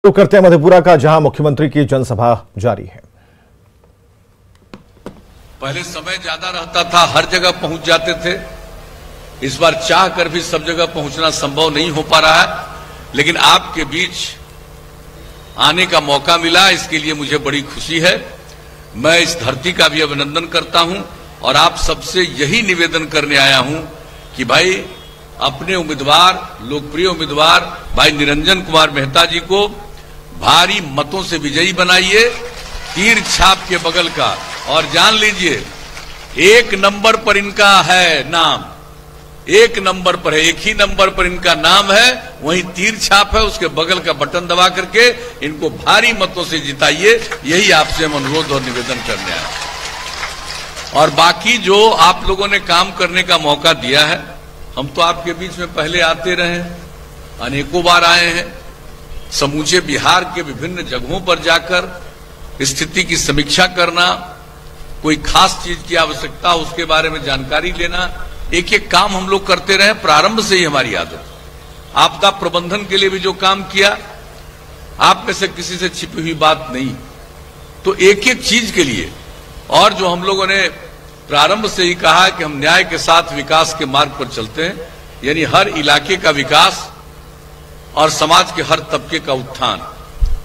तो करते हैं मधेपुरा का, जहां मुख्यमंत्री की जनसभा जारी है। पहले समय ज्यादा रहता था, हर जगह पहुंच जाते थे। इस बार चाह कर भी सब जगह पहुंचना संभव नहीं हो पा रहा है, लेकिन आपके बीच आने का मौका मिला, इसके लिए मुझे बड़ी खुशी है। मैं इस धरती का भी अभिनंदन करता हूं और आप सबसे यही निवेदन करने आया हूं कि भाई अपने उम्मीदवार, लोकप्रिय उम्मीदवार भाई निरंजन कुमार मेहता जी को भारी मतों से विजयी बनाइए, तीर छाप के बगल का। और जान लीजिए, एक नंबर पर इनका है नाम, एक नंबर पर है, एक ही नंबर पर इनका नाम है, वहीं तीर छाप है, उसके बगल का बटन दबा करके इनको भारी मतों से जिताइए। यही आपसे हम अनुरोध और निवेदन करने आए। और बाकी जो आप लोगों ने काम करने का मौका दिया है, हम तो आपके बीच में पहले आते रहे हैं, अनेकों बार आए हैं। समूचे बिहार के विभिन्न जगहों पर जाकर स्थिति की समीक्षा करना, कोई खास चीज की आवश्यकता उसके बारे में जानकारी लेना, एक एक काम हम लोग करते रहे, प्रारंभ से ही हमारी आदत। आपदा प्रबंधन के लिए भी जो काम किया, आप में से किसी से छिपी हुई बात नहीं, तो एक एक चीज के लिए। और जो हम लोगों ने प्रारंभ से ही कहा कि हम न्याय के साथ विकास के मार्ग पर चलते हैं, यानी हर इलाके का विकास और समाज के हर तबके का उत्थान।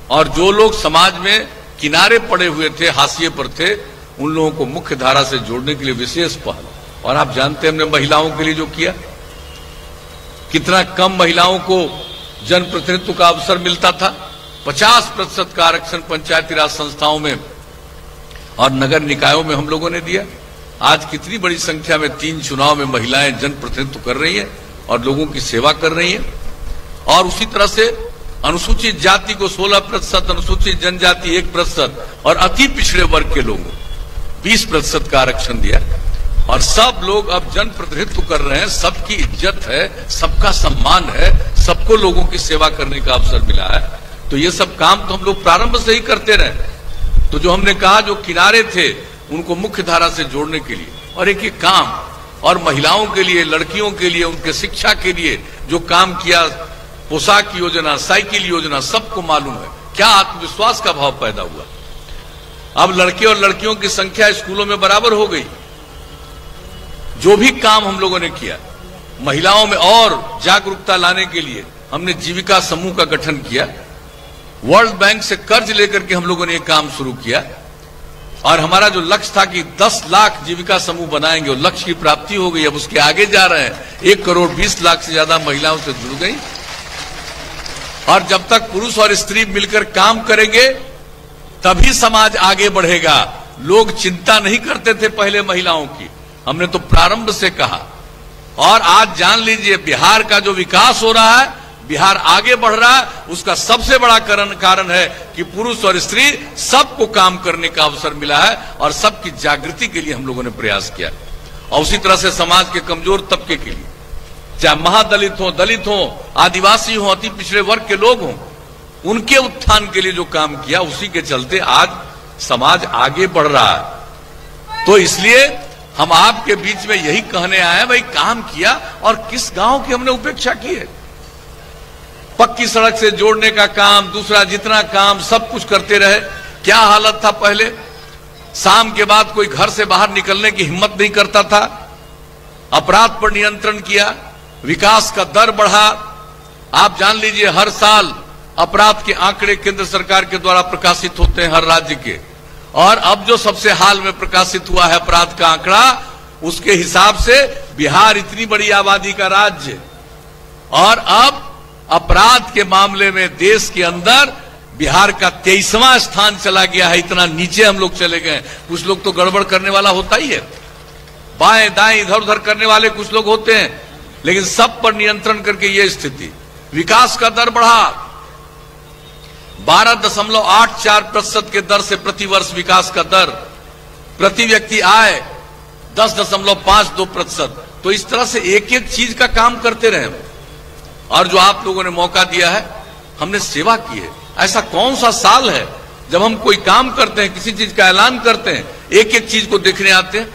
और जो लोग समाज में किनारे पड़े हुए थे, हाशिए पर थे, उन लोगों को मुख्य धारा से जोड़ने के लिए विशेष पहल। और आप जानते हैं हमने महिलाओं के लिए जो किया, कितना कम महिलाओं को जनप्रतिनिधित्व का अवसर मिलता था। 50% का आरक्षण पंचायती राज संस्थाओं में और नगर निकायों में हम लोगों ने दिया। आज कितनी बड़ी संख्या में 3 चुनाव में महिलाएं जनप्रतिनिधित्व कर रही हैं और लोगों की सेवा कर रही हैं। और उसी तरह से अनुसूचित जाति को 16%, अनुसूचित जनजाति 1% और अति पिछड़े वर्ग के लोगों को 20% का आरक्षण दिया। और सब लोग अब जनप्रतिनिधित्व कर रहे हैं, सबकी इज्जत है, सबका सम्मान है, सबको लोगों की सेवा करने का अवसर मिला है। तो ये सब काम तो हम लोग प्रारंभ से ही करते रहे। तो जो हमने कहा, जो किनारे थे उनको मुख्य धारा से जोड़ने के लिए और एक एक काम, और महिलाओं के लिए, लड़कियों के लिए, उनके शिक्षा के लिए जो काम किया, पोशाक योजना, साइकिल योजना, सबको मालूम है। क्या आत्मविश्वास का भाव पैदा हुआ। अब लड़के और लड़कियों की संख्या स्कूलों में बराबर हो गई। जो भी काम हम लोगों ने किया, महिलाओं में और जागरूकता लाने के लिए हमने जीविका समूह का गठन किया। वर्ल्ड बैंक से कर्ज लेकर के हम लोगों ने ये काम शुरू किया। और हमारा जो लक्ष्य था कि 10 लाख जीविका समूह बनाएंगे, वो लक्ष्य की प्राप्ति हो गई। अब उसके आगे जा रहे हैं। 1,20,00,000 से ज्यादा महिलाओं से जुड़ गई। और जब तक पुरुष और स्त्री मिलकर काम करेंगे, तभी समाज आगे बढ़ेगा। लोग चिंता नहीं करते थे पहले महिलाओं की, हमने तो प्रारंभ से कहा। और आज जान लीजिए, बिहार का जो विकास हो रहा है, बिहार आगे बढ़ रहा है, उसका सबसे बड़ा कारण है कि पुरुष और स्त्री सबको काम करने का अवसर मिला है और सबकी जागृति के लिए हम लोगों ने प्रयास किया। और उसी तरह से समाज के कमजोर तबके के लिए, चाहे महादलित हो, दलित हो, आदिवासी हो, अति पिछड़े वर्ग के लोग हों, उनके उत्थान के लिए जो काम किया, उसी के चलते आज समाज आगे बढ़ रहा है। तो इसलिए हम आपके बीच में यही कहने आए हैं, भाई काम किया और किस गांव की हमने उपेक्षा की है। पक्की सड़क से जोड़ने का काम, दूसरा जितना काम, सब कुछ करते रहे। क्या हालत था पहले, शाम के बाद कोई घर से बाहर निकलने की हिम्मत नहीं करता था। अपराध पर नियंत्रण किया, विकास का दर बढ़ा। आप जान लीजिए, हर साल अपराध के आंकड़े केंद्र सरकार के द्वारा प्रकाशित होते हैं, हर राज्य के। और अब जो सबसे हाल में प्रकाशित हुआ है अपराध का आंकड़ा, उसके हिसाब से बिहार इतनी बड़ी आबादी का राज्य, और अब अपराध के मामले में देश के अंदर बिहार का 23वां स्थान चला गया है। इतना नीचे हम लोग चले गए। कुछ लोग तो गड़बड़ करने वाला होता ही है, बाएं दाएं इधर उधर करने वाले कुछ लोग होते हैं, लेकिन सब पर नियंत्रण करके ये स्थिति। विकास का दर बढ़ा, 12.84% के दर से प्रतिवर्ष विकास का दर, प्रति व्यक्ति आय 10.52%। तो इस तरह से एक एक चीज का काम करते रहे। और जो आप लोगों ने मौका दिया है, हमने सेवा की है। ऐसा कौन सा साल है जब हम कोई काम करते हैं, किसी चीज का ऐलान करते हैं, एक एक चीज को देखने आते हैं।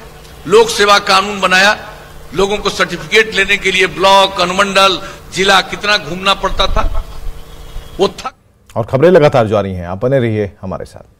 लोक सेवा कानून बनाया, लोगों को सर्टिफिकेट लेने के लिए ब्लॉक, अनुमंडल, जिला कितना घूमना पड़ता था। वो थक और खबरें लगातार जारी हैं, आप बने रहिए हमारे साथ।